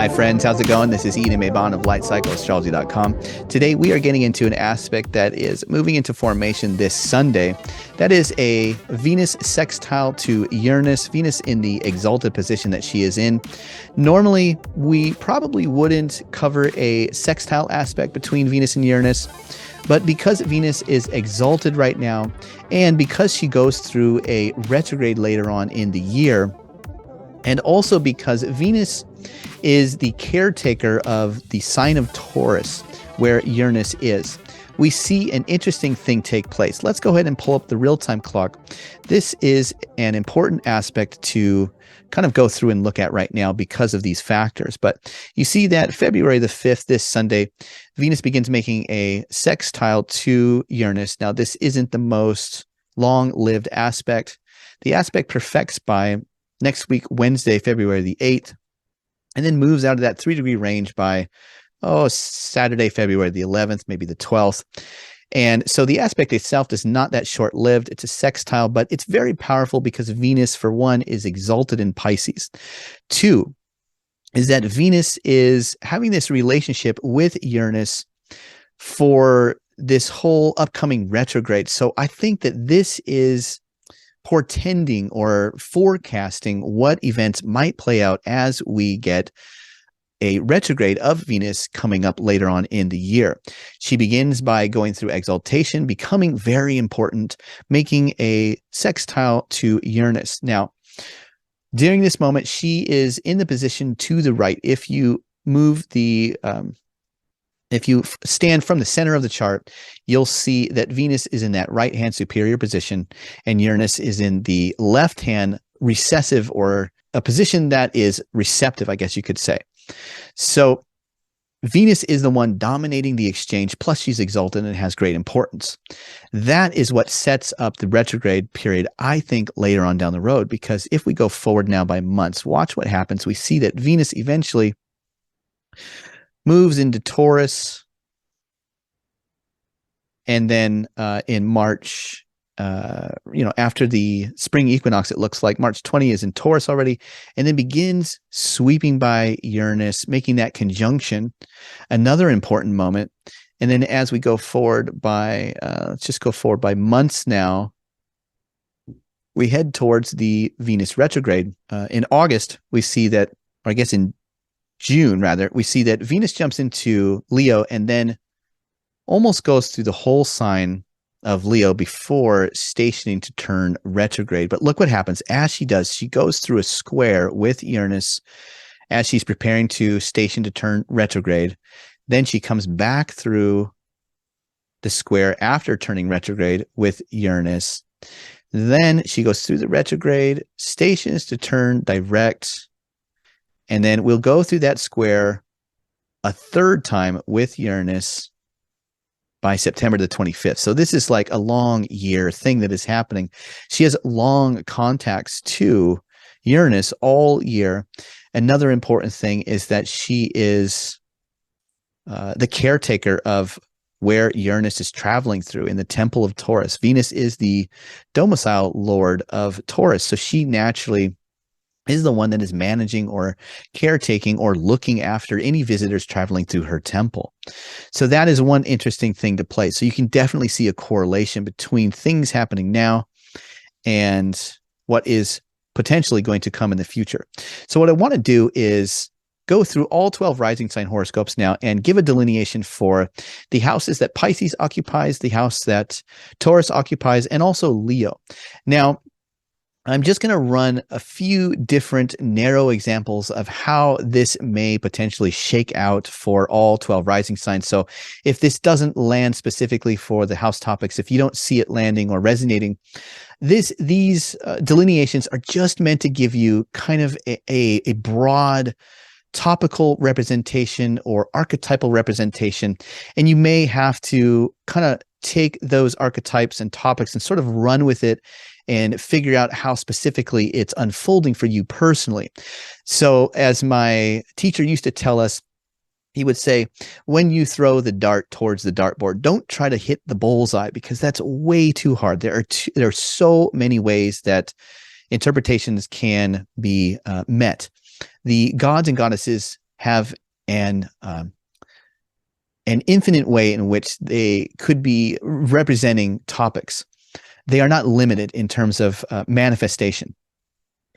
Hi friends, how's it going? This is Eden Mabon of LightCycleAstrology.com. Today we are getting into an aspect that is moving into formation this Sunday. That is a Venus sextile to Uranus, Venus in the exalted position that she is in. Normally, we probably wouldn't cover a sextile aspect between Venus and Uranus, but because Venus is exalted right now, and because she goes through a retrograde later on in the year, and also because Venus is the caretaker of the sign of Taurus, where Uranus is, we see an interesting thing take place. Let's go ahead and pull up the real-time clock. This is an important aspect to kind of go through and look at right now because of these factors. But you see that February the 5th, this Sunday, Venus begins making a sextile to Uranus. Now, this isn't the most long-lived aspect. The aspect perfects by next week, Wednesday, February the 8th, and then moves out of that 3-degree range by, Saturday, February the 11th, maybe the 12th. And so the aspect itself is not that short-lived. It's a sextile, but it's very powerful because Venus, for one, is exalted in Pisces. Two, is that Venus is having this relationship with Uranus for this whole upcoming retrograde. So I think that this is portending or forecasting what events might play out as we get a retrograde of Venus coming up later on in the year. She begins by going through exaltation, becoming very important, making a sextile to Uranus. Now, during this moment, she is in the position to the right. If you move the if you stand from the center of the chart, you'll see that Venus is in that right-hand superior position and Uranus is in the left-hand recessive, or a position that is receptive, I guess you could say. So Venus is the one dominating the exchange, plus she's exalted and has great importance. That is what sets up the retrograde period, I think, later on down the road, because if we go forward now by months, watch what happens. We see that Venus eventually moves into Taurus, and then in March, after the spring equinox, it looks like March 20 is in Taurus already, and then begins sweeping by Uranus, making that conjunction, another important moment. And then as we go forward by, let's just go forward by months now, we head towards the Venus retrograde. In August, we see that, or I guess in June, rather, we see that Venus jumps into Leo and then almost goes through the whole sign of Leo before stationing to turn retrograde. But look what happens. As she does, she goes through a square with Uranus as she's preparing to station to turn retrograde. Then she comes back through the square after turning retrograde with Uranus. Then she goes through the retrograde, stations to turn direct, and then we'll go through that square a third time with Uranus by September the 25th. So this is like a long year thing that is happening. She has long contacts to Uranus all year. Another important thing is that she is the caretaker of where Uranus is traveling through in the temple of Taurus. Venus is the domicile lord of Taurus. So she naturally is the one that is managing or caretaking or looking after any visitors traveling through her temple. So that is one interesting thing to play. So you can definitely see a correlation between things happening now and what is potentially going to come in the future. So what I want to do is go through all 12 rising sign horoscopes now and give a delineation for the houses that Pisces occupies, the house that Taurus occupies, and also Leo. Now, I'm just going to run a few different narrow examples of how this may potentially shake out for all 12 rising signs. So if this doesn't land specifically for the house topics, if you don't see it landing or resonating, these delineations are just meant to give you kind of a broad topical representation or archetypal representation. And you may have to kind of take those archetypes and topics and sort of run with it and figure out how specifically it's unfolding for you personally. So as my teacher used to tell us, he would say, when you throw the dart towards the dartboard, don't try to hit the bullseye because that's way too hard. There are so many ways that interpretations can be met. The gods and goddesses have an infinite way in which they could be representing topics. They are not limited in terms of manifestation.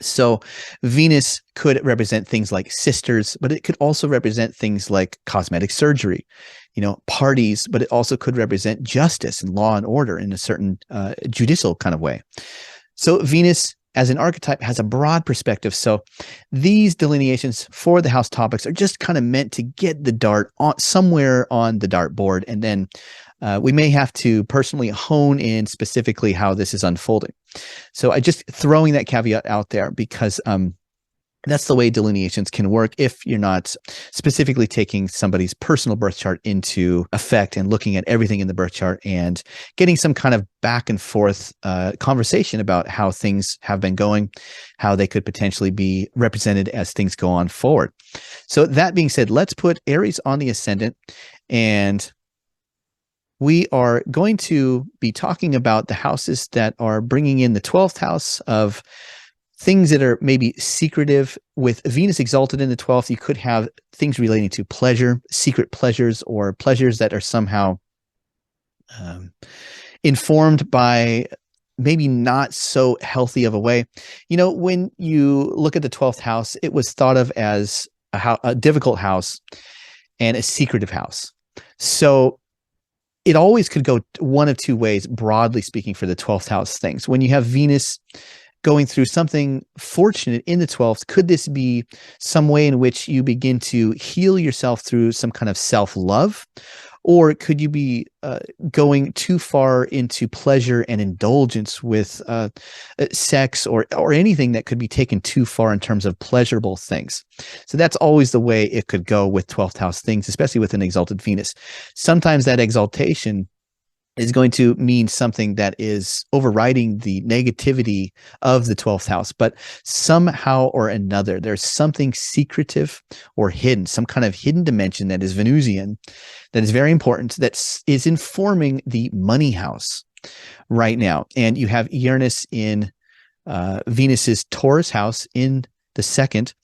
So Venus could represent things like sisters, but it could also represent things like cosmetic surgery, parties, but it also could represent justice and law and order in a certain judicial kind of way. So Venus as an archetype has a broad perspective. So these delineations for the house topics are just kind of meant to get the dart on somewhere on the dartboard. And then we may have to personally hone in specifically how this is unfolding. So I just throwing that caveat out there because that's the way delineations can work if you're not specifically taking somebody's personal birth chart into effect and looking at everything in the birth chart and getting some kind of back and forth conversation about how things have been going, how they could potentially be represented as things go on forward. So that being said, let's put Aries on the ascendant, and we are going to be talking about the houses that are bringing in the 12th house of things that are maybe secretive. With Venus exalted in the 12th, you could have things relating to pleasure, secret pleasures, or pleasures that are somehow informed by maybe not so healthy of a way. When you look at the 12th house, it was thought of as a difficult house and a secretive house. So it always could go one of two ways, broadly speaking, for the 12th house things. When you have Venus going through something fortunate in the 12th, could this be some way in which you begin to heal yourself through some kind of self-love? Or could you be going too far into pleasure and indulgence with sex or anything that could be taken too far in terms of pleasurable things? So that's always the way it could go with 12th house things, especially with an exalted Venus. Sometimes that exaltation is going to mean something that is overriding the negativity of the 12th house, but somehow or another, there's something secretive or hidden, some kind of hidden dimension that is Venusian, that is very important, that is informing the money house right now. And you have Uranus in Venus's Taurus house in the second,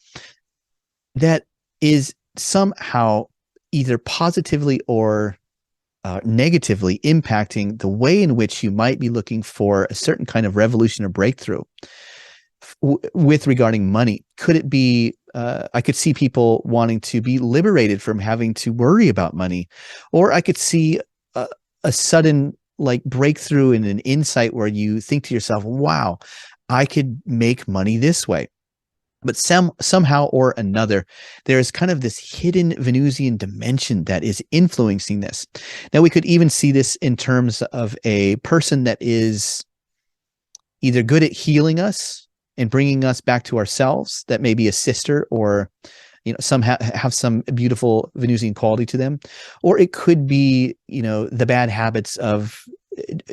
that is somehow either positively or negatively impacting the way in which you might be looking for a certain kind of revolution or breakthrough with regarding money. Could it be, I could see people wanting to be liberated from having to worry about money, or I could see a sudden breakthrough in an insight where you think to yourself, wow, I could make money this way. But somehow or another, there is kind of this hidden Venusian dimension that is influencing this. Now, we could even see this in terms of a person that is either good at healing us and bringing us back to ourselves, that may be a sister, or some have some beautiful Venusian quality to them, or it could be the bad habits of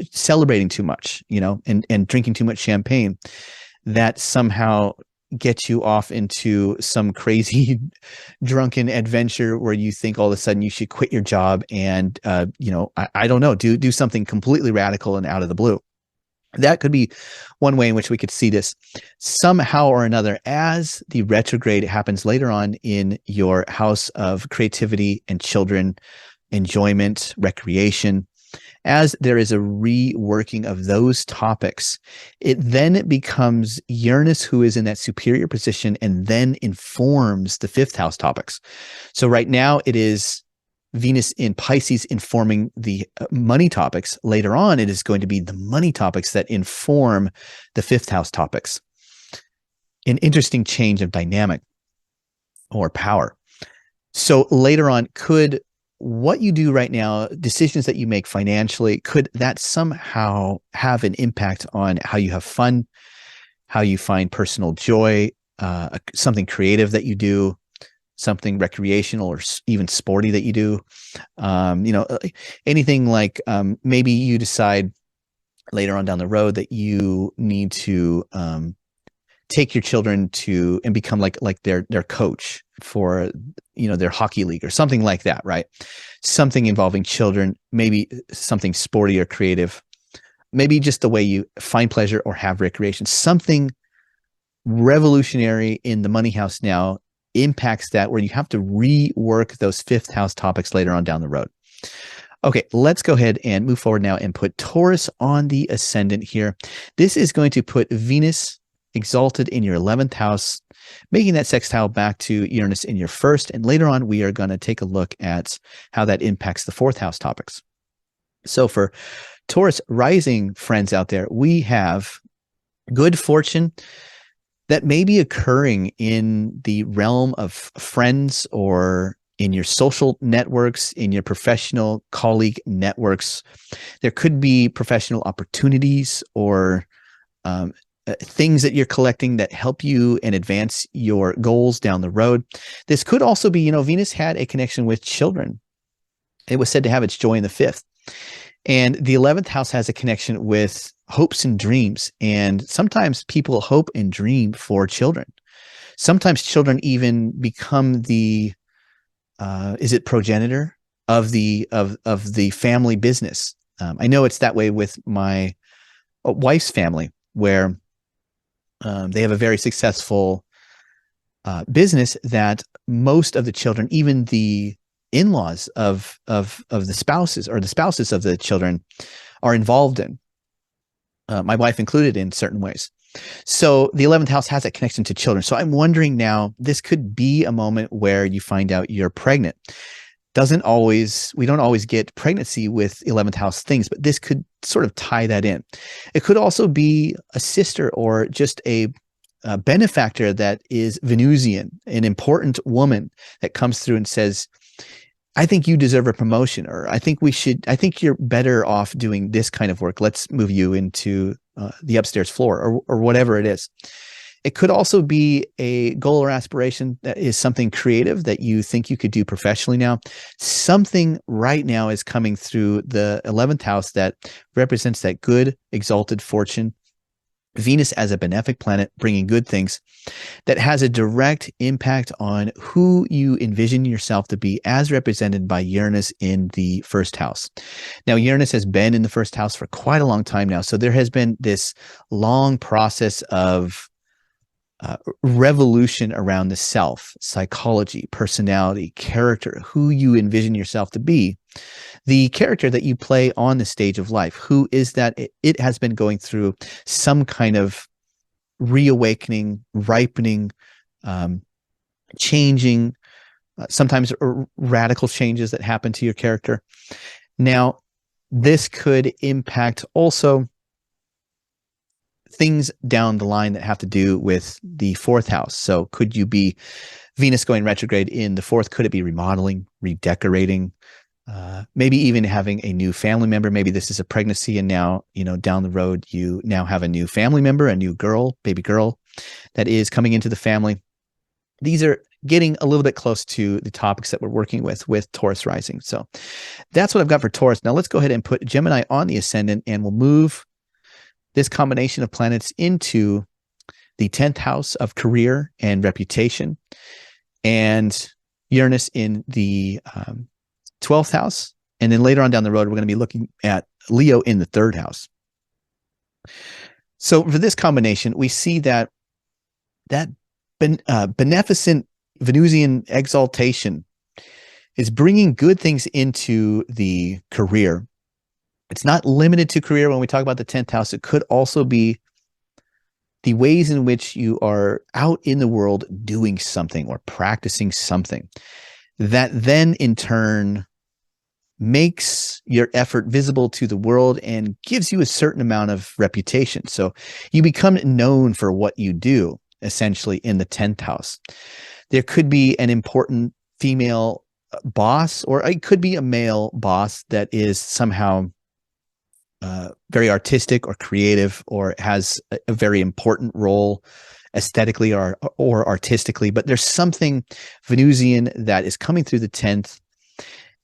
celebrating too much, and drinking too much champagne, that somehow get you off into some crazy drunken adventure where you think all of a sudden you should quit your job and I don't know, do something completely radical and out of the blue. That could be one way in which we could see this somehow or another as the retrograde happens later on in your house of creativity and children, enjoyment, recreation. As there is a reworking of those topics, it then becomes Uranus who is in that superior position and then informs the fifth house topics. So right now it is Venus in Pisces informing the money topics. Later on, it is going to be the money topics that inform the fifth house topics. An interesting change of dynamic or power. So later on, could what you do right now, decisions that you make financially, could that somehow have an impact on how you have fun, how you find personal joy, something creative that you do, something recreational or even sporty that you do? Anything like maybe you decide later on down the road that you need to take your children to and become like their coach for their hockey league or something like that, right? Something involving children, maybe something sporty or creative, maybe just the way you find pleasure or have recreation, something revolutionary in the money house now impacts that, where you have to rework those fifth house topics later on down the road. Okay, let's go ahead and move forward now and put Taurus on the ascendant here. This is going to put Venus exalted in your 11th house, making that sextile back to Uranus in your first. And later on, we are going to take a look at how that impacts the fourth house topics. So for Taurus rising friends out there, we have good fortune that may be occurring in the realm of friends or in your social networks, in your professional colleague networks. There could be professional opportunities or things that you're collecting that help you and advance your goals down the road. This could also be, Venus had a connection with children. It was said to have its joy in the fifth. And the 11th house has a connection with hopes and dreams. And sometimes people hope and dream for children. Sometimes children even become the progenitor of the family business. I know it's that way with my wife's family, where they have a very successful business that most of the children, even the in-laws of the spouses or the spouses of the children, are involved in. My wife included in certain ways. So the 11th house has a connection to children. So I'm wondering now, this could be a moment where you find out you're pregnant. We don't always get pregnancy with 11th house things, but this could sort of tie that in. It could also be a sister or just a benefactor that is Venusian, an important woman that comes through and says, I think you deserve a promotion, or I think you're better off doing this kind of work. Let's move you into the upstairs floor or whatever it is. It could also be a goal or aspiration that is something creative that you think you could do professionally now. Something right now is coming through the 11th house that represents that good, exalted fortune. Venus as a benefic planet bringing good things that has a direct impact on who you envision yourself to be, as represented by Uranus in the first house. Now, Uranus has been in the first house for quite a long time now. So there has been this long process of revolution around the self, psychology, personality, character, who you envision yourself to be, the character that you play on the stage of life. Who is that? It has been going through some kind of reawakening, ripening, changing, sometimes radical changes that happen to your character. Now, this could impact also things down the line that have to do with the fourth house. So could you be Venus going retrograde in the fourth? Could it be remodeling, redecorating, maybe even having a new family member? Maybe this is a pregnancy and now, down the road, you now have a new family member, a new baby girl that is coming into the family. These are getting a little bit close to the topics that we're working with Taurus Rising. So that's what I've got for Taurus. Now let's go ahead and put Gemini on the ascendant, and we'll move this combination of planets into the 10th house of career and reputation, and Uranus in the 12th house. And then later on down the road, we're going to be looking at Leo in the 3rd house. So for this combination, we see that beneficent Venusian exaltation is bringing good things into the career. It's not limited to career. When we talk about the 10th house, it could also be the ways in which you are out in the world doing something or practicing something that then in turn makes your effort visible to the world and gives you a certain amount of reputation. So you become known for what you do, essentially, in the 10th house. There could be an important female boss, or it could be a male boss that is somehow very artistic or creative, or has a very important role aesthetically or artistically. But there's something Venusian that is coming through the 10th.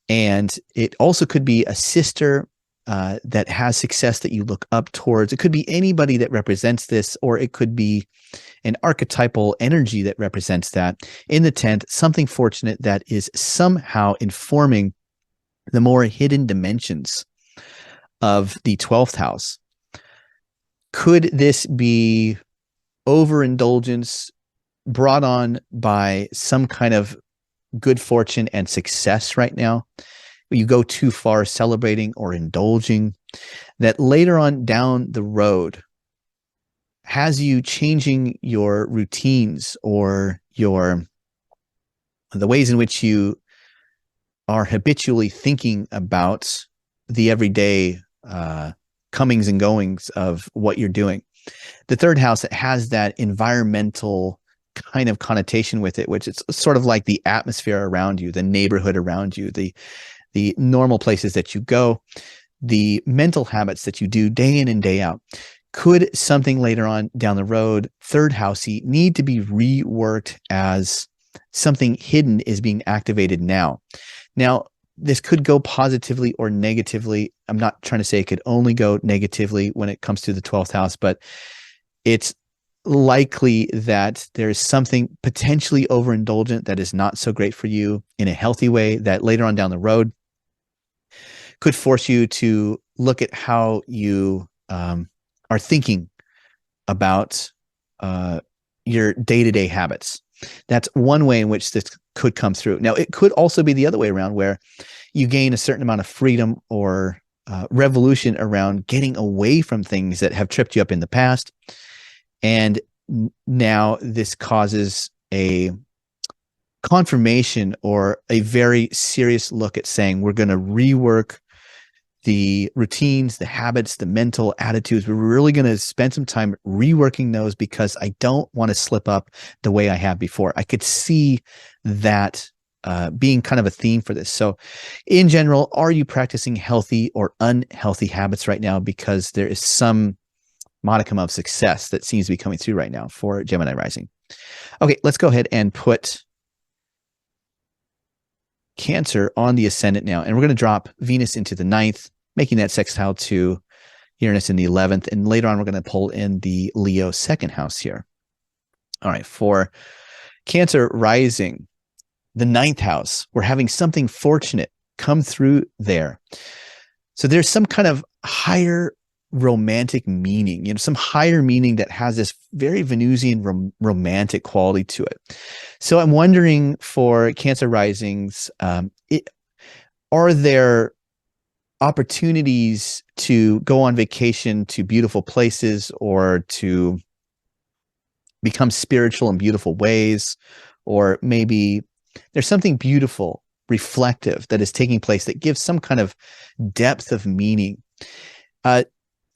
And it also could be a sister that has success that you look up towards. It could be anybody that represents this, or it could be an archetypal energy that represents that in the 10th, something fortunate that is somehow informing the more hidden dimensions of the 12th house. Could this be overindulgence, brought on by some kind of good fortune and success right now, you go too far celebrating or indulging, that later on down the road has you changing your routines or the ways in which you are habitually thinking about the everyday comings and goings of what you're doing. The third house, it has that environmental kind of connotation with it, which is sort of like the atmosphere around you, the neighborhood around you, the normal places that you go, the mental habits that you do day in and day out. Could something later on down the road, third housey, need to be reworked as something hidden is being activated now? Now, this could go positively or negatively. I'm not trying to say it could only go negatively when it comes to the 12th house, but it's likely that there's something potentially overindulgent that is not so great for you in a healthy way that later on down the road could force you to look at how you are thinking about your day-to-day habits. That's one way in which this could come through. Now, it could also be the other way around, where you gain a certain amount of freedom or revolution around getting away from things that have tripped you up in the past. And now this causes a confirmation or a very serious look at saying, we're going to rework the routines, the habits, the mental attitudes. We're really going to spend some time reworking those because I don't want to slip up the way I have before. I could see that being kind of a theme for this. So in general, are you practicing healthy or unhealthy habits right now? Because there is some modicum of success that seems to be coming through right now for Gemini Rising. Okay, let's go ahead and put Cancer on the ascendant now. And we're going to drop Venus into the 9th, making that sextile to Uranus in the 11th. And later on, we're going to pull in the Leo 2nd house here. All right, for Cancer Rising, the 9th house, we're having something fortunate come through there. So there's some kind of higher romantic meaning, some higher meaning that has this very Venusian romantic quality to it. So I'm wondering for Cancer Risings, are there opportunities to go on vacation to beautiful places or to become spiritual in beautiful ways? Or maybe there's something beautiful, reflective that is taking place that gives some kind of depth of meaning.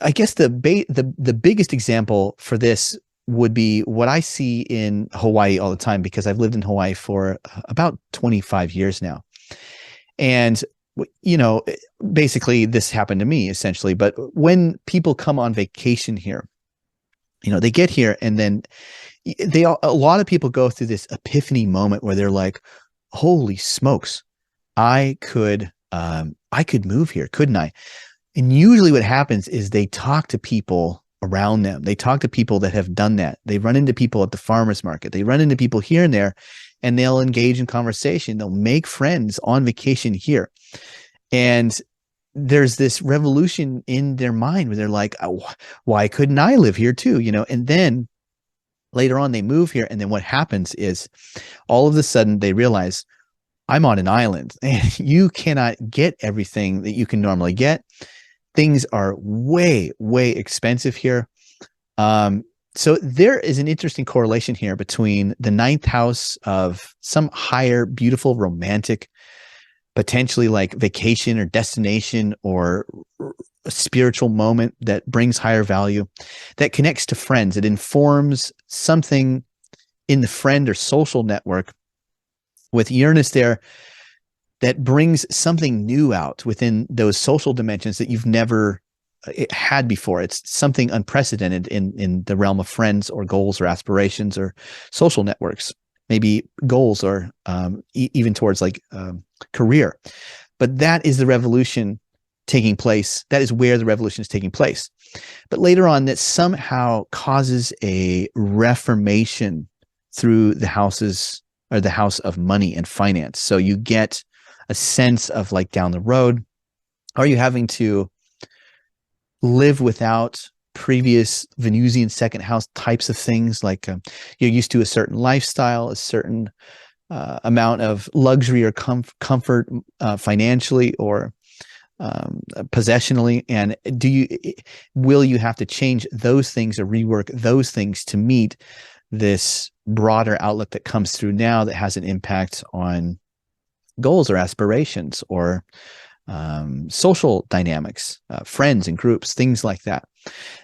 I guess the biggest example for this would be what I see in Hawaii all the time, because I've lived in Hawaii for about 25 years now. And, basically this happened to me essentially. But when people come on vacation here, they get here and then a lot of people go through this epiphany moment where they're like, holy smokes, I could move here, couldn't I? And usually what happens is they talk to people around them. They talk to people that have done that. They run into people at the farmer's market. They run into people here and there, and they'll engage in conversation. They'll make friends on vacation here. And there's this revolution in their mind where they're like, oh, why couldn't I live here too? And then later on they move here. And then what happens is all of a sudden they realize, I'm on an island and you cannot get everything that you can normally get. Things are way, way expensive here. So there is an interesting correlation here between the 9th house of some higher, beautiful, romantic, potentially like vacation or destination or a spiritual moment that brings higher value, that connects to friends. It informs something in the friend or social network with Uranus there that brings something new out within those social dimensions that you've never had before. It's something unprecedented in the realm of friends or goals or aspirations or social networks, maybe goals or even towards like career. But that is the revolution taking place. That is where the revolution is taking place. But later on, that somehow causes a reformation through the houses or the house of money and finance. So you get a sense of like down the road, are you having to live without previous Venusian second house types of things, like you're used to a certain lifestyle, a certain amount of luxury or comfort financially or possessionally, and will you have to change those things or rework those things to meet this broader outlook that comes through now that has an impact on goals or aspirations or social dynamics, friends and groups, things like that.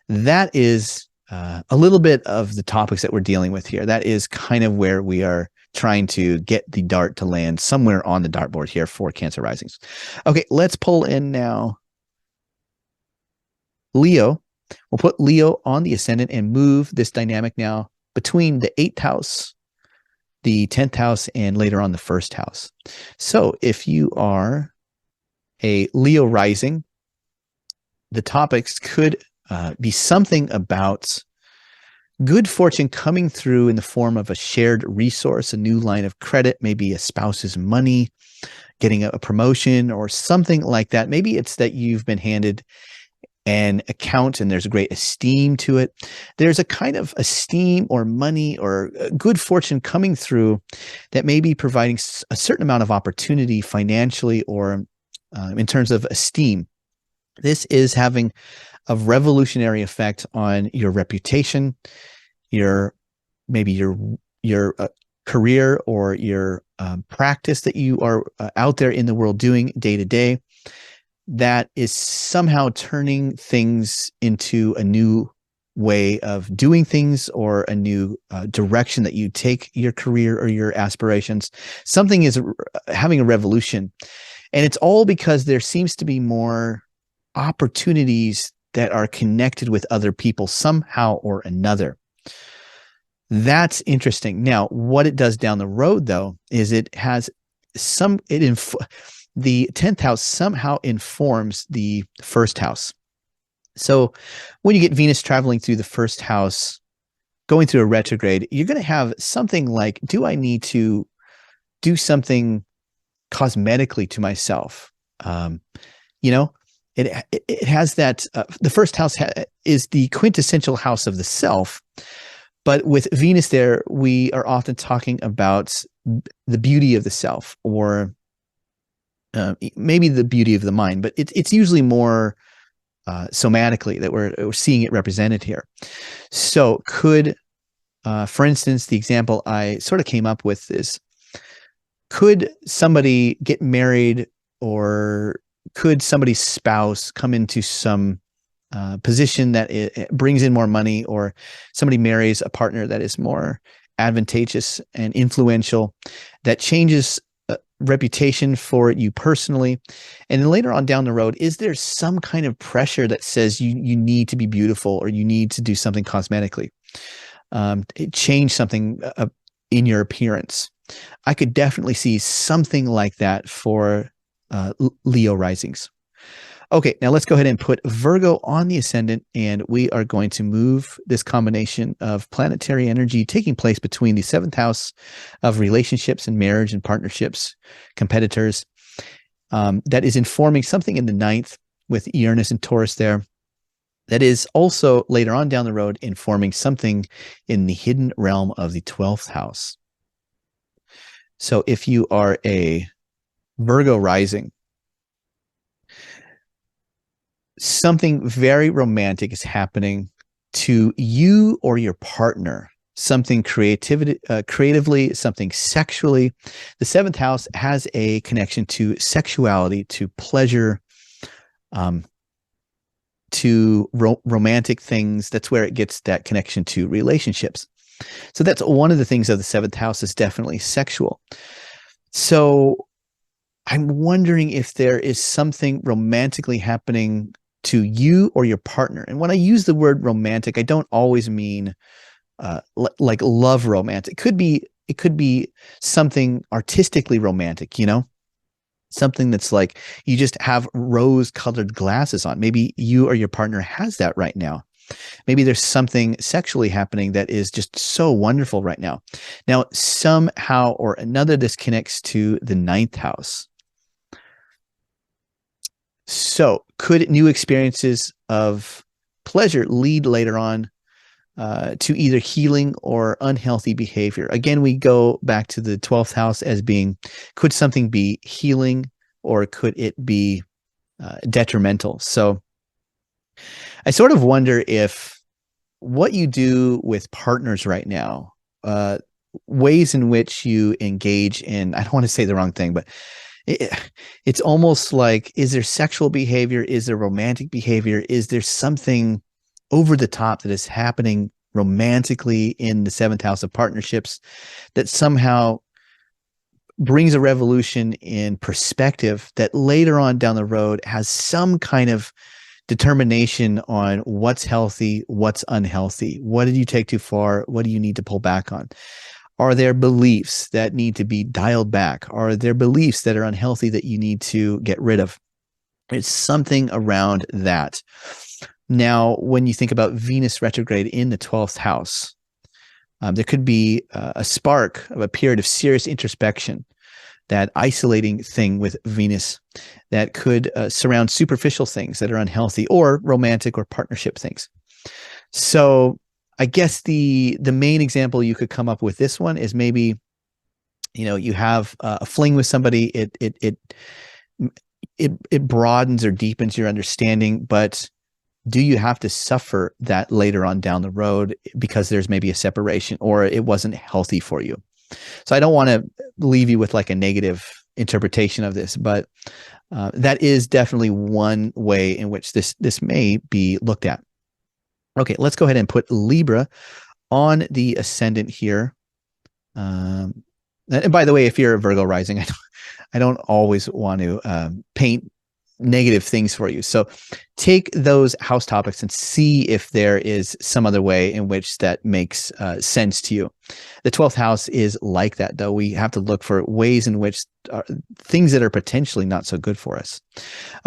That is a little bit of the topics that we're dealing with here. That is kind of where we are trying to get the dart to land somewhere on the dartboard here for Cancer Risings. Okay, let's pull in now Leo. We'll put Leo on the ascendant and move this dynamic now between the 8th house, the 10th house, and later on the 1st house. So if you are a Leo rising, the topics could be something about good fortune coming through in the form of a shared resource, a new line of credit, maybe a spouse's money, getting a promotion or something like that. Maybe it's that you've been handed an account and there's a great esteem to it. There's a kind of esteem or money or good fortune coming through that may be providing a certain amount of opportunity financially or in terms of esteem. This is having a revolutionary effect on your reputation, maybe your career or your practice that you are out there in the world doing day to day. That is somehow turning things into a new way of doing things or a new direction that you take your career or your aspirations. Something is having a revolution. And it's all because there seems to be more opportunities that are connected with other people somehow or another. That's interesting. Now, what it does down the road, though, is the 10th house somehow informs the 1st house. So when you get Venus traveling through the 1st house, going through a retrograde, you're going to have something like, do I need to do something cosmetically to myself? It has that, the 1st house is the quintessential house of the self. But with Venus there, we are often talking about the beauty of the self or maybe the beauty of the mind, but it's usually more somatically that we're seeing it represented here. So could, for instance, the example I sort of came up with is, could somebody get married or could somebody's spouse come into some position that it brings in more money, or somebody marries a partner that is more advantageous and influential, that changes reputation for you personally? And then later on down the road, is there some kind of pressure that says you need to be beautiful or you need to do something cosmetically, change something in your appearance? I could definitely see something like that for Leo risings. Okay, now let's go ahead and put Virgo on the ascendant, and we are going to move this combination of planetary energy taking place between the 7th house of relationships and marriage and partnerships, competitors, that is informing something in the 9th with Uranus and Taurus there. That is also later on down the road informing something in the hidden realm of the 12th house. So if you are a Virgo rising, something very romantic is happening to you or your partner, something creatively, something sexually. The 7th house has a connection to sexuality, to pleasure, to romantic things. That's where it gets that connection to relationships. So that's one of the things of the 7th house is definitely sexual. So I'm wondering if there is something romantically happening to you or your partner. And when I use the word romantic, I don't always mean like love romantic. It could be something artistically romantic, something that's like you just have rose-colored glasses on. Maybe you or your partner has that right now. Maybe there's something sexually happening that is just so wonderful right now. Now, somehow or another, this connects to the 9th house. So could new experiences of pleasure lead later on to either healing or unhealthy behavior. Again, we go back to the 12th house as being, could something be healing or could it be detrimental? So I sort of wonder if what you do with partners right now, ways in which you engage in, I don't want to say the wrong thing, but it's almost like, is there sexual behavior? Is there romantic behavior? Is there something over the top that is happening romantically in the 7th house of partnerships that somehow brings a revolution in perspective that later on down the road has some kind of determination on what's healthy, what's unhealthy? What did you take too far? What do you need to pull back on? Are there beliefs that need to be dialed back? Are there beliefs that are unhealthy that you need to get rid of? It's something around that. Now, when you think about Venus retrograde in the 12th house, there could be a spark of a period of serious introspection, that isolating thing with Venus that could surround superficial things that are unhealthy or romantic or partnership things. So I guess the main example you could come up with this one is maybe, you have a fling with somebody, it broadens or deepens your understanding, but do you have to suffer that later on down the road because there's maybe a separation or it wasn't healthy for you? So I don't want to leave you with like a negative interpretation of this, but that is definitely one way in which this may be looked at. Okay, let's go ahead and put Libra on the ascendant here. And by the way, if you're a Virgo rising, I don't always want to paint negative things for you. So take those house topics and see if there is some other way in which that makes sense to you. The 12th house is like that, though. We have to look for ways in which things that are potentially not so good for us.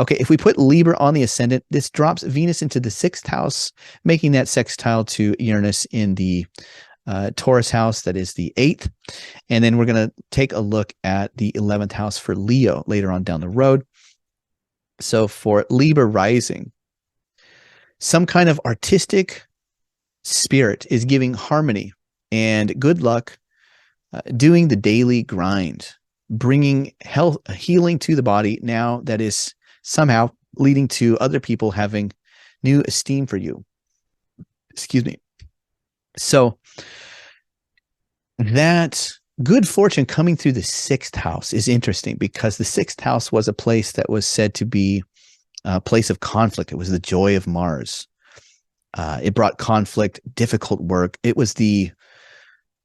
Okay, if we put Libra on the ascendant, this drops Venus into the 6th house, making that sextile to Uranus in the Taurus house, that is the 8th. And then we're going to take a look at the 11th house for Leo later on down the road. So for Libra rising, some kind of artistic spirit is giving harmony and good luck, doing the daily grind, bringing health, healing to the body now that is somehow leading to other people having new esteem for you. Excuse me. So that good fortune coming through the 6th house is interesting because the 6th house was a place that was said to be a place of conflict. It was the joy of Mars. It brought conflict, difficult work. It was the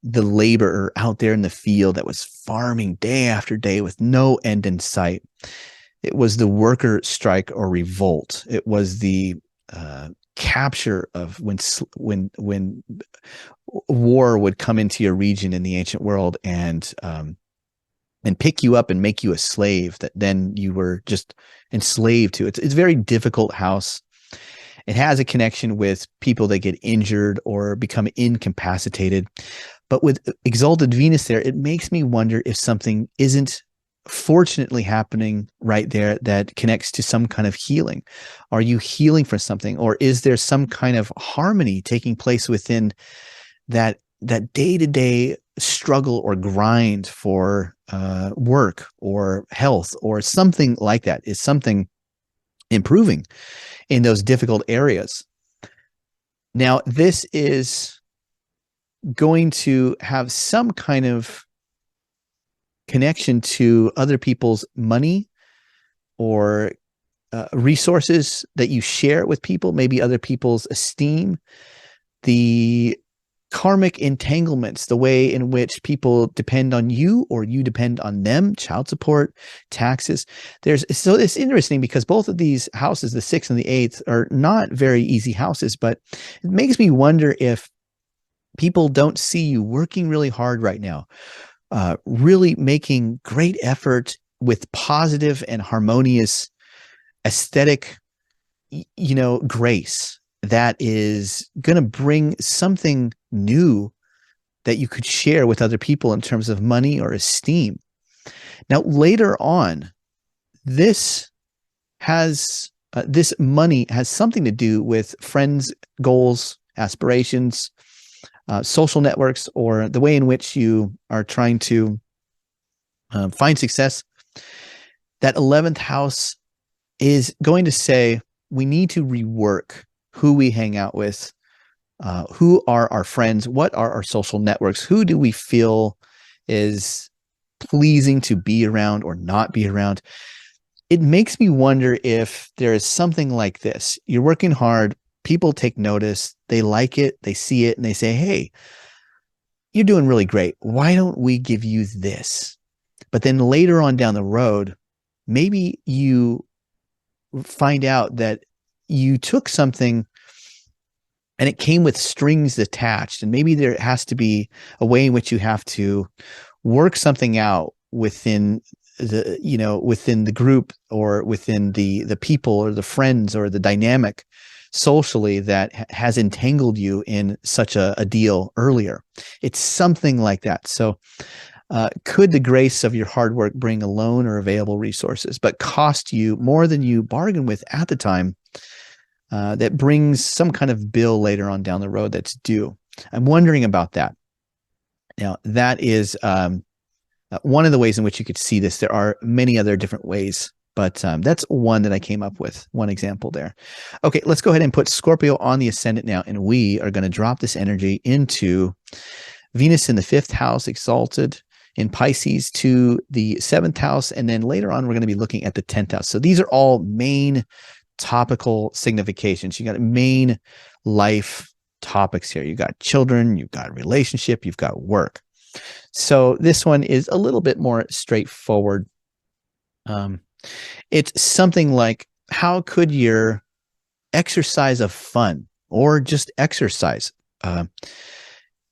laborer out there in the field that was farming day after day with no end in sight. It was the worker strike or revolt. It was the capture of when war would come into your region in the ancient world and pick you up and make you a slave that then you were just enslaved to. It's a very difficult house. It has a connection with people that get injured or become incapacitated. But with exalted Venus there, it makes me wonder if something isn't fortunately happening right there that connects to some kind of healing. Are you healing for something, or is there some kind of harmony taking place within that day-to-day struggle or grind for work or health or something like that? Is something improving in those difficult areas? Now, this is going to have some kind of connection to other people's money or resources that you share with people, maybe other people's esteem, the karmic entanglements, the way in which people depend on you or you depend on them, child support, taxes. So it's interesting because both of these houses, the 6th and the 8th, are not very easy houses, but it makes me wonder if people don't see you working really hard right now, really making great effort with positive and harmonious aesthetic, grace that is going to bring something new that you could share with other people in terms of money or esteem. Now, later on, this has this money has something to do with friends, goals, aspirations, social networks, or the way in which you are trying to find success. That 11th house is going to say we need to rework who we hang out with, who are our friends, what are our social networks, who do we feel is pleasing to be around or not be around. It makes me wonder if there is something like this. You're working hard, people take notice, they like it, they see it, and they say, hey, you're doing really great. Why don't we give you this? But then later on down the road, maybe you find out that you took something and it came with strings attached, and maybe there has to be a way in which you have to work something out within the group, or within the people or the friends or the dynamic socially that has entangled you in such a deal earlier. It's something like that. So could the grace of your hard work bring a loan or available resources, but cost you more than you bargained with at the time, that brings some kind of bill later on down the road that's due? I'm wondering about that. Now, that is one of the ways in which you could see this. There are many other different ways, but that's one that I came up with, one example there. Okay, let's go ahead and put Scorpio on the ascendant now, and we are going to drop this energy into Venus in the 5th house, exalted in Pisces, to the 7th house, and then later on we're going to be looking at the 10th house. So these are all main topical significations. You got main life topics here. You got children, you've got relationship, you've got work. So this one is a little bit more straightforward. It's something like, how could your exercise of fun, or just exercise,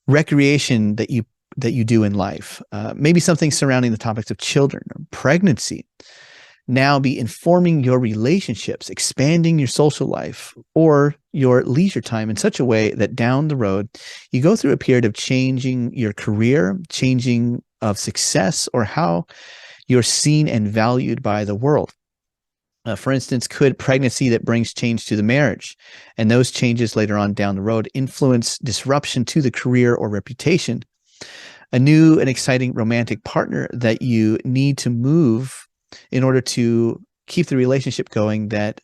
recreation that you do in life, maybe something surrounding the topics of children or pregnancy, now be informing your relationships, expanding your social life or your leisure time in such a way that down the road you go through a period of changing your career, changing of success, or how you're seen and valued by the world. For instance, could pregnancy that brings change to the marriage, and those changes later on down the road influence disruption to the career or reputation, a new and exciting romantic partner that you need to move in order to keep the relationship going, that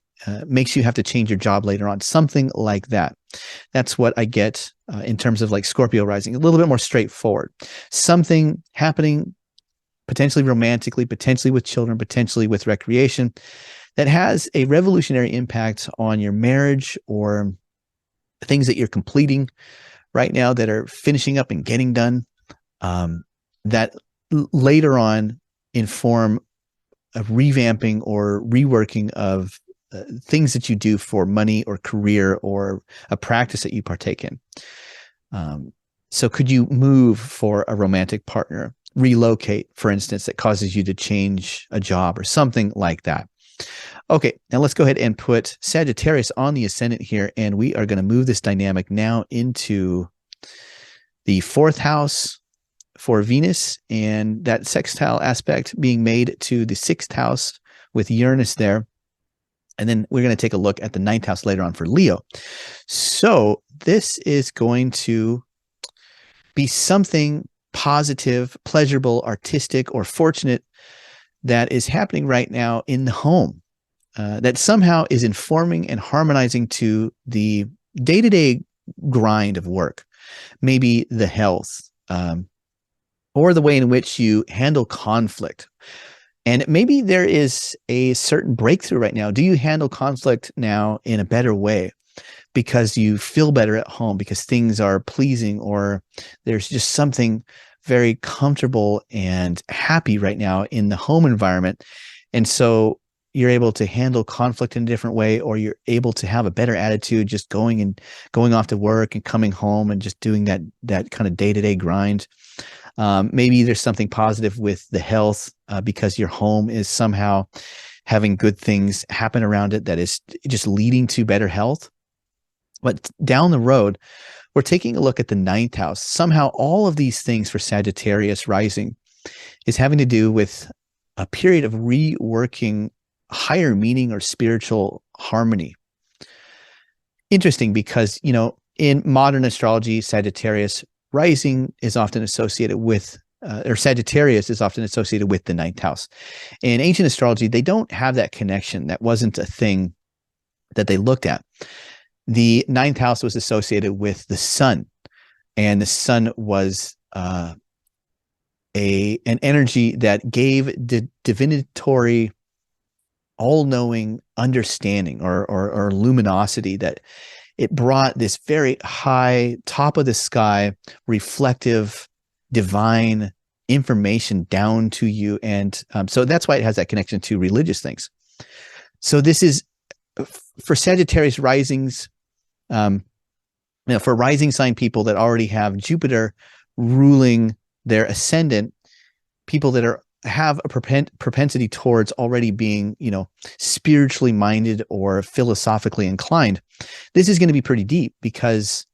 makes you have to change your job later on, something like that. That's what I get in terms of like Scorpio rising, a little bit more straightforward. Something happening potentially romantically, potentially with children, potentially with recreation, that has a revolutionary impact on your marriage, or things that you're completing right now that are finishing up and getting done, that later on inform a revamping or reworking of things that you do for money or career, or a practice that you partake in. So could you move for a romantic partner, relocate, for instance, that causes you to change a job or something like that? Okay, now let's go ahead and put Sagittarius on the ascendant here, and we are going to move this dynamic now into the 4th house for Venus, and that sextile aspect being made to the 6th house with Uranus there. And then we're going to take a look at the 9th house later on for Leo. So this is going to be something positive, pleasurable, artistic, or fortunate that is happening right now in the home, that somehow is informing and harmonizing to the day-to-day grind of work, maybe the health, or the way in which you handle conflict. And maybe there is a certain breakthrough right now. Do you handle conflict now in a better way because you feel better at home, because things are pleasing, or there's just something very comfortable and happy right now in the home environment? And so you're able to handle conflict in a different way, or you're able to have a better attitude just going off to work and coming home and just doing that kind of day-to-day grind. Maybe there's something positive with the health, because your home is somehow having good things happen around it that is just leading to better health. But down the road, we're taking a look at the 9th house. Somehow all of these things for Sagittarius rising is having to do with a period of reworking higher meaning or spiritual harmony. Interesting because, in modern astrology, Sagittarius Rising is often associated with, or Sagittarius is often associated with the ninth house. In ancient astrology, they don't have that connection. That wasn't a thing that they looked at. The ninth house was associated with the sun, and the sun was an energy that gave divinatory, all-knowing understanding or luminosity, that it brought this very high, top of the sky, reflective, divine information down to you. And so that's why it has that connection to religious things. So this is for Sagittarius risings, for rising sign people that already have Jupiter ruling their ascendant, people that have a propensity towards already being, spiritually minded or philosophically inclined. This is going to be pretty deep, because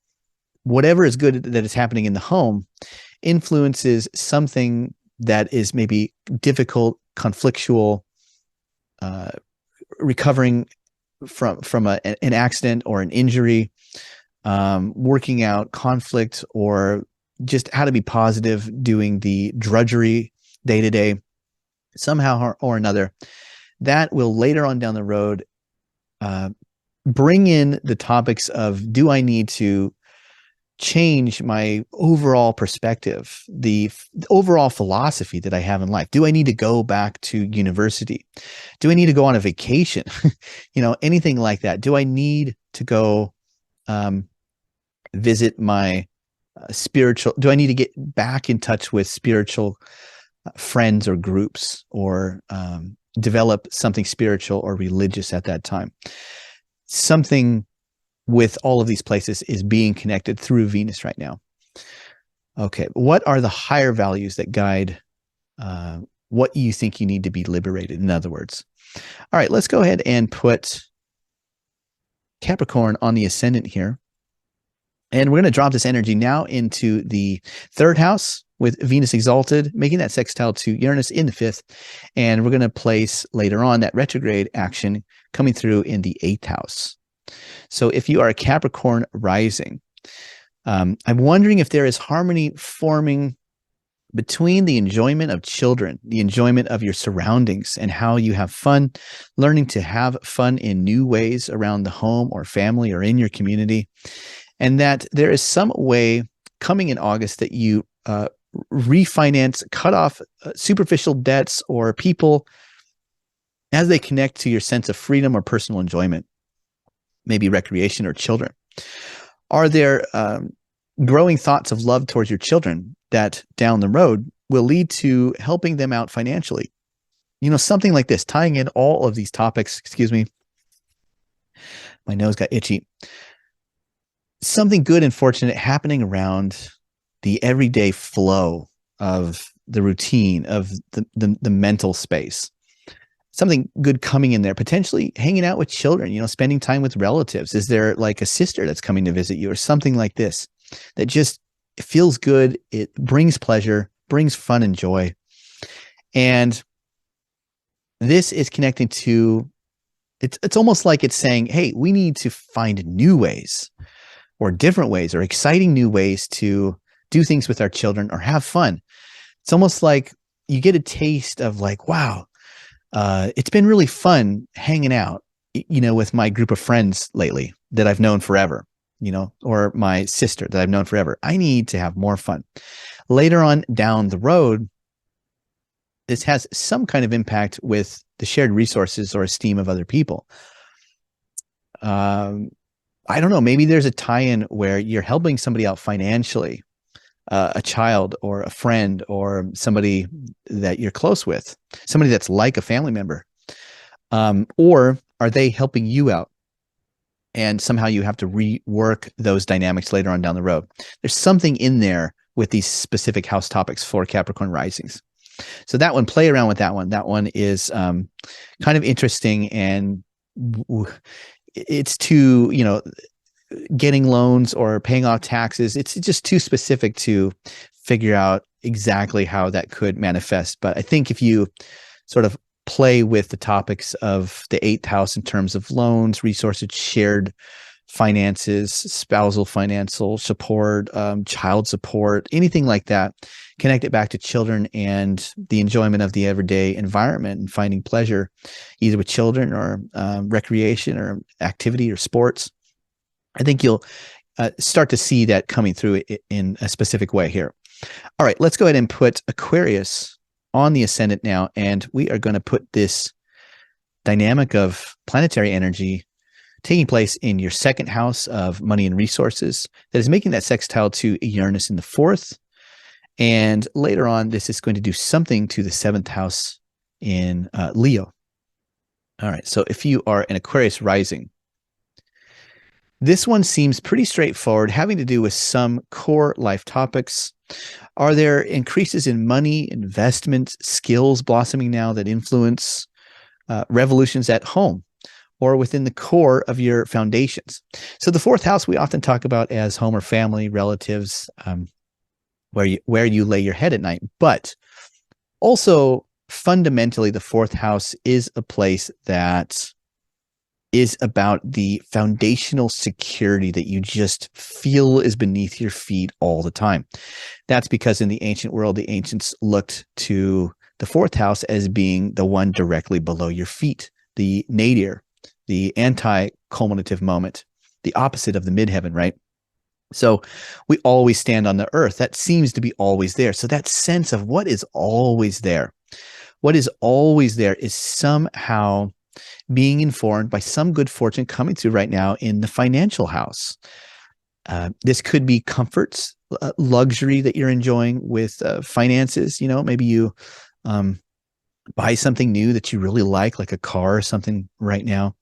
whatever is good that is happening in the home influences something that is maybe difficult, conflictual, recovering from an accident or an injury, working out conflict, or just how to be positive, doing the drudgery day to day, somehow or another. That will later on down the road bring in the topics of, do I need to change my overall perspective, the overall philosophy that I have in life? Do I need to go back to university? Do I need to go on a vacation? Anything like that. Do I need to go visit my spiritual? Do I need to get back in touch with spiritual friends or groups, or develop something spiritual or religious at that time? Something with all of these places is being connected through Venus right now. Okay, what are the higher values that guide what you think you need to be liberated, in other words? All right, let's go ahead and put Capricorn on the ascendant here. And we're going to drop this energy now into the third house with Venus exalted, making that sextile to Uranus in the fifth. And we're going to place later on that retrograde action coming through in the eighth house. So if you are a Capricorn rising, I'm wondering if there is harmony forming between the enjoyment of children, the enjoyment of your surroundings, and how you have fun, learning to have fun in new ways around the home or family or in your community. And that there is some way coming in August that you refinance, cut off superficial debts or people as they connect to your sense of freedom or personal enjoyment, maybe recreation or children. Are there growing thoughts of love towards your children that down the road will lead to helping them out financially? Something like this, tying in all of these topics. Excuse me. My nose got itchy. Something good and fortunate happening around the everyday flow of the routine of the mental space. Something good coming in there, potentially hanging out with children, spending time with relatives. Is there like a sister that's coming to visit you or something like this that just feels good? It brings pleasure, brings fun and joy. And this is connecting to, it's almost like it's saying, hey, we need to find new ways or different ways or exciting new ways to do things with our children or have fun. It's almost like you get a taste of like, wow, it's been really fun hanging out, with my group of friends lately that I've known forever, or my sister that I've known forever. I need to have more fun. Later on down the road, this has some kind of impact with the shared resources or esteem of other people. I don't know, maybe there's a tie-in where you're helping somebody out financially, a child or a friend or somebody that you're close with, somebody that's like a family member. Or are they helping you out? And somehow you have to rework those dynamics later on down the road. There's something in there with these specific house topics for Capricorn risings. So that one, play around with that one. That one is kind of interesting, and it's too, getting loans or paying off taxes. It's just too specific to figure out exactly how that could manifest. But I think if you sort of play with the topics of the 8th house in terms of loans, resources, shared finances, spousal financial support, child support, anything like that. Connect it back to children and the enjoyment of the everyday environment and finding pleasure, either with children or recreation or activity or sports. I think you'll start to see that coming through in a specific way here. All right, let's go ahead and put Aquarius on the ascendant now, and we are going to put this dynamic of planetary energy taking place in your 2nd house of money and resources that is making that sextile to Uranus in the 4th. And later on, this is going to do something to the 7th house in Leo. All right, so if you are an Aquarius rising, this one seems pretty straightforward, having to do with some core life topics. Are there increases in money, investment, skills blossoming now that influence revolutions at home or within the core of your foundations? So the 4th house we often talk about as home or family, relatives, where you lay your head at night. But also fundamentally, the 4th house is a place that is about the foundational security that you just feel is beneath your feet all the time. That's because in the ancient world, the ancients looked to the 4th house as being the one directly below your feet, the nadir, the anti-culminative moment, the opposite of the midheaven, right? So we always stand on the earth. That seems to be always there. So that sense of what is always there, is somehow being informed by some good fortune coming through right now in the financial house. This could be comforts, luxury that you're enjoying with finances. You know, maybe you buy something new that you really like a car or something right now.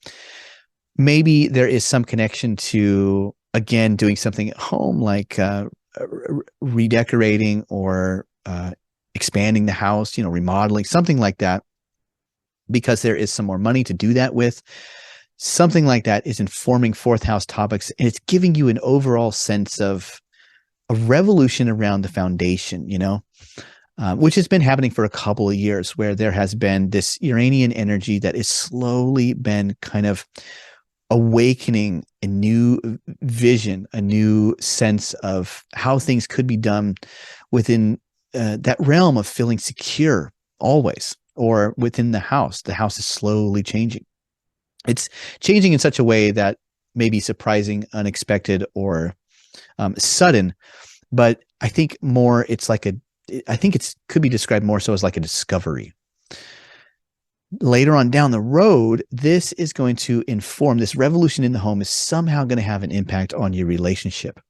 Maybe there is some connection to, again, doing something at home, like redecorating or expanding the house, remodeling, something like that, because there is some more money to do that with. Something like that is informing 4th house topics, and it's giving you an overall sense of a revolution around the foundation, which has been happening for a couple of years, where there has been this Uranian energy that has slowly been kind of awakening a new vision, a new sense of how things could be done within that realm of feeling secure always, or within the house. The house is slowly changing. It's changing in such a way that may be surprising, unexpected, or sudden. But I think more, I think it could be described more so as like a discovery. Later on down the road, this is going to inform, this revolution in the home is somehow going to have an impact on your relationship.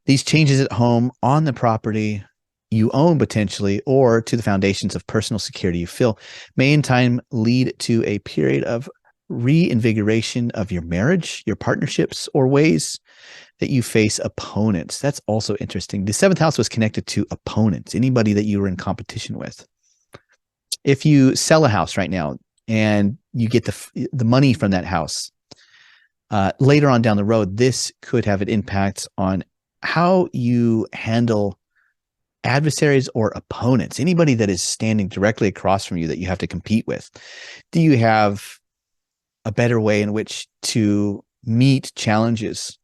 These changes at home, on the property you own potentially, or to the foundations of personal security you feel, may in time lead to a period of reinvigoration of your marriage, your partnerships, or ways that you face opponents. That's also interesting. The 7th house was connected to opponents, anybody that you were in competition with. If you sell a house right now and you get the money from that house, later on down the road, this could have an impact on how you handle adversaries or opponents, anybody that is standing directly across from you that you have to compete with. Do you have a better way in which to meet challenges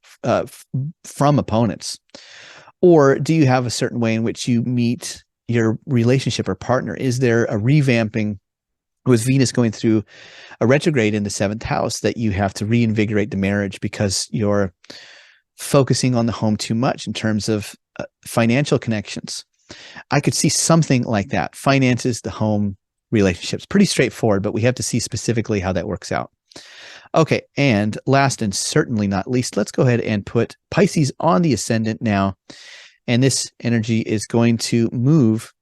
from opponents? Or do you have a certain way in which you meet your relationship or partner? Is there a revamping with Venus going through a retrograde in the 7th house that you have to reinvigorate the marriage because you're focusing on the home too much in terms of financial connections? I could see something like that. Finances, the home, relationships. Pretty straightforward, but we have to see specifically how that works out. Okay, and last and certainly not least, let's go ahead and put Pisces on the ascendant now. And this energy is going to move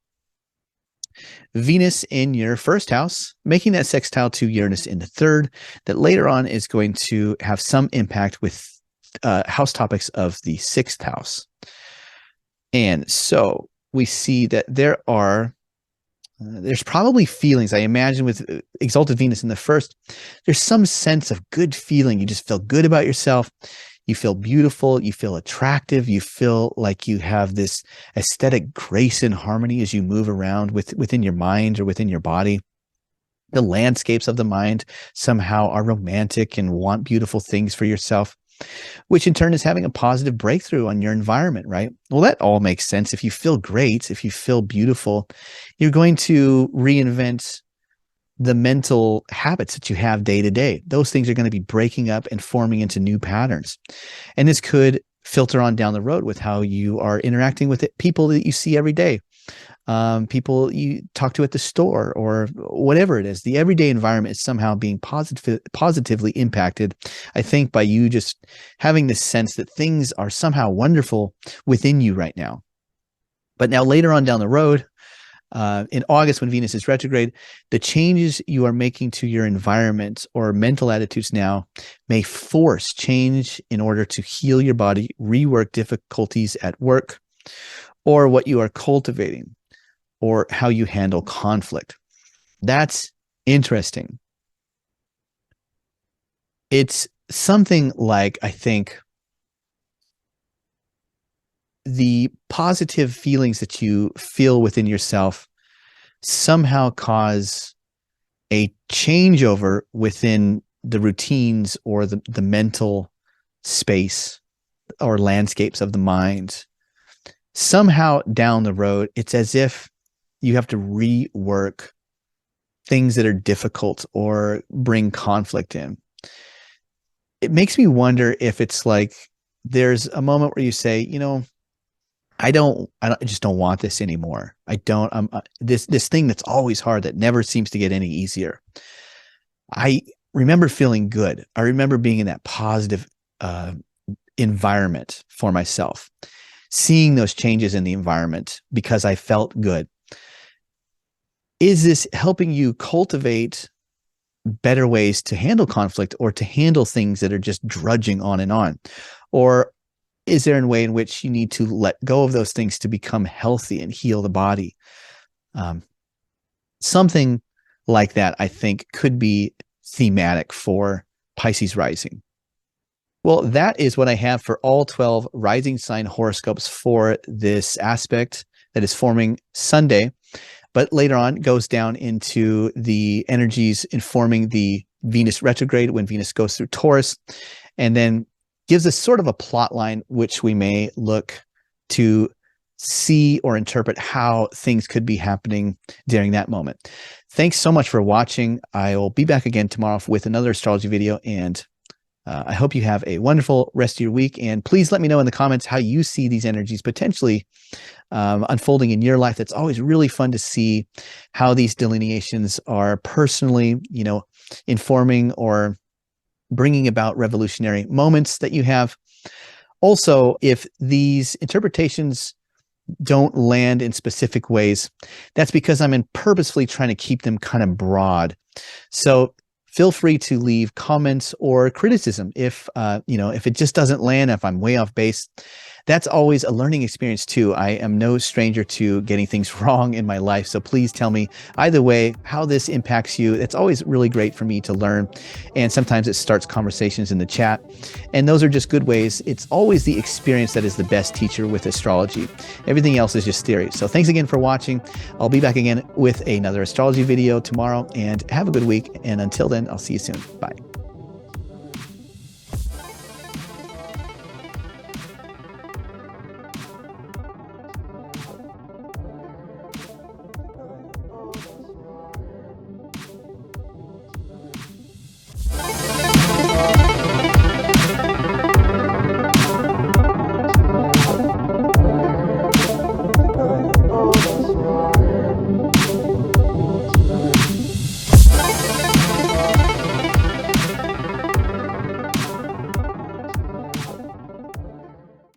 Venus in your 1st house, making that sextile to Uranus in the 3rd, that later on is going to have some impact with house topics of the 6th house. And so we see that there's probably feelings, I imagine, with exalted Venus in the 1st, there's some sense of good feeling. You just feel good about yourself. You feel beautiful. You feel attractive. You feel like you have this aesthetic grace and harmony as you move around within your mind or within your body. The landscapes of the mind somehow are romantic and want beautiful things for yourself, which in turn is having a positive breakthrough on your environment, right? Well, that all makes sense. If you feel great, if you feel beautiful, you're going to reinvent the mental habits that you have day to day. Those things are going to be breaking up and forming into new patterns. And this could filter on down the road with how you are interacting with people that you see every day. People you talk to at the store or whatever it is. The everyday environment is somehow being positively impacted, I think, by you just having this sense that things are somehow wonderful within you right now. But now later on down the road, in August, when Venus is retrograde, the changes you are making to your environment or mental attitudes now may force change in order to heal your body, rework difficulties at work, or what you are cultivating, or how you handle conflict. That's interesting. It's something like, I think, the positive feelings that you feel within yourself somehow cause a changeover within the routines or the mental space or landscapes of the mind. Somehow down the road, it's as if you have to rework things that are difficult or bring conflict in. It makes me wonder if it's like there's a moment where you say, I just don't want this anymore. This thing that's always hard, that never seems to get any easier. I remember feeling good. I remember being in that positive environment for myself, seeing those changes in the environment because I felt good. Is this helping you cultivate better ways to handle conflict or to handle things that are just drudging on and on? Or is there a way in which you need to let go of those things to become healthy and heal the body? Something like that, I think, could be thematic for Pisces Rising. Well, that is what I have for all 12 rising sign horoscopes for this aspect that is forming Sunday. But later on goes down into the energies informing the Venus retrograde when Venus goes through Taurus, and then gives us sort of a plot line which we may look to see or interpret how things could be happening during that moment. Thanks so much for watching. I will be back again tomorrow with another astrology video, and I hope you have a wonderful rest of your week. And please let me know in the comments how you see these energies potentially unfolding in your life. That's always really fun to see how these delineations are personally, informing or bringing about revolutionary moments that you have. Also, if these interpretations don't land in specific ways, that's because I'm purposefully trying to keep them kind of broad. So feel free to leave comments or criticism if it just doesn't land, if I'm way off base. That's always a learning experience too. I am no stranger to getting things wrong in my life. So please tell me either way how this impacts you. It's always really great for me to learn. And sometimes it starts conversations in the chat. And those are just good ways. It's always the experience that is the best teacher with astrology. Everything else is just theory. So thanks again for watching. I'll be back again with another astrology video tomorrow, and have a good week. And until then, I'll see you soon. Bye.